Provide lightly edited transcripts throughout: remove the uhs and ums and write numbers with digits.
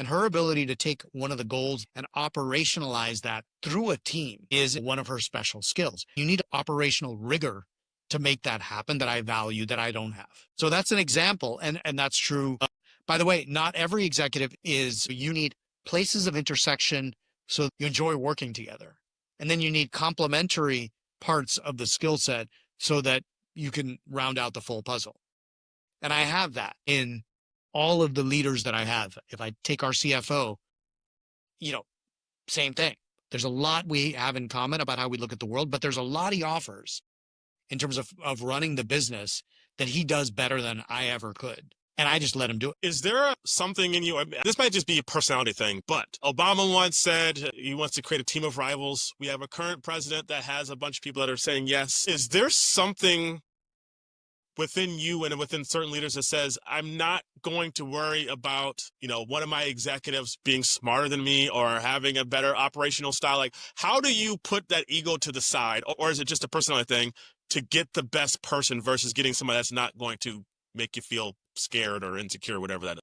And her ability to take one of the goals and operationalize that through a team is one of her special skills. You need operational rigor to make that happen that I value that I don't have. So that's an example. And that's true. By the way, not every executive is, you need places of intersection so you enjoy working together. And then you need complementary parts of the skill set so that you can round out the full puzzle. And I have that in all of the leaders that I have. If I take our CFO, same thing. There's a lot we have in common about how we look at the world, but there's a lot he offers in terms of running the business that he does better than I ever could. And I just let him do it. Is there something in you? This might just be a personality thing, but Obama once said he wants to create a team of rivals. We have a current president that has a bunch of people that are saying yes. Is there something within you and within certain leaders that says, I'm not going to worry about, one of my executives being smarter than me or having a better operational style? Like, how do you put that ego to the side? Or is it just a personality thing to get the best person versus getting somebody that's not going to make you feel scared or insecure, whatever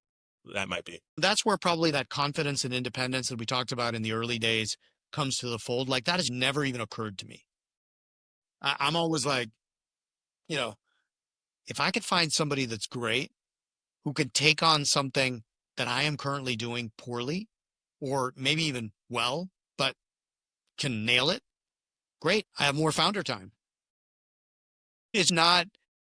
that might be? That's where probably that confidence and independence that we talked about in the early days comes to the fold. Like, that has never even occurred to me. I'm always like, if I could find somebody that's great, who could take on something that I am currently doing poorly, or maybe even well, but can nail it, great. I have more founder time. It's not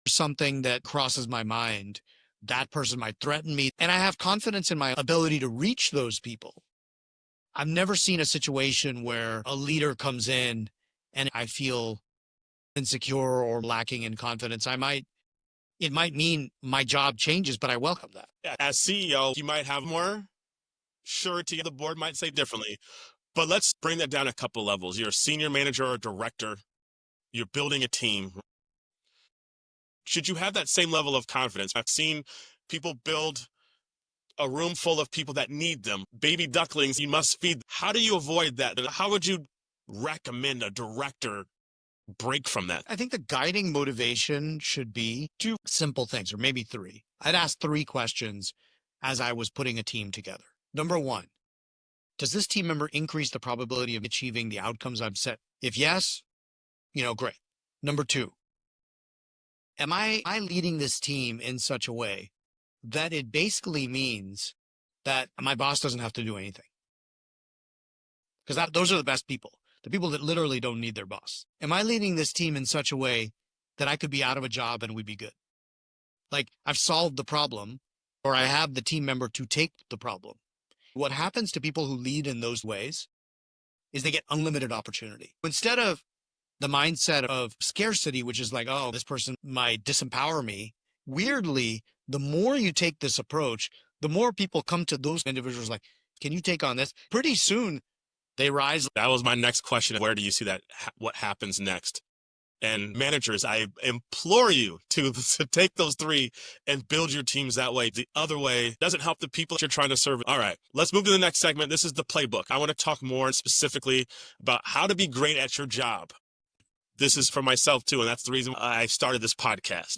something that crosses my mind. That person might threaten me. And I have confidence in my ability to reach those people. I've never seen a situation where a leader comes in and I feel insecure or lacking in confidence. It might mean my job changes, but I welcome that. As CEO, you might have more surety. The board might say differently, but let's bring that down a couple levels. You're a senior manager or director. You're building a team. Should you have that same level of confidence? I've seen people build a room full of people that need them. Baby ducklings, you must feed. How do you avoid that? How would you recommend a director break from that? I think the guiding motivation should be two simple things, or maybe three. I'd ask three questions as I was putting a team together. Number one, does this team member increase the probability of achieving the outcomes I've set? If yes, great. Number two, am I leading this team in such a way that it basically means that my boss doesn't have to do anything? Because those are the best people. The people that literally don't need their boss. Am I leading this team in such a way that I could be out of a job and we'd be good? Like, I've solved the problem, or I have the team member to take the problem. What happens to people who lead in those ways is they get unlimited opportunity. Instead of the mindset of scarcity, which is like, oh, this person might disempower me. Weirdly, the more you take this approach, the more people come to those individuals like, can you take on this? Pretty soon, they rise. That was my next question. Where do you see that? What happens next? And managers, I implore you to take those three and build your teams that way. The other way doesn't help the people you're trying to serve. All right, let's move to the next segment. This is the playbook. I want to talk more specifically about how to be great at your job. This is for myself too, and that's the reason I started this podcast.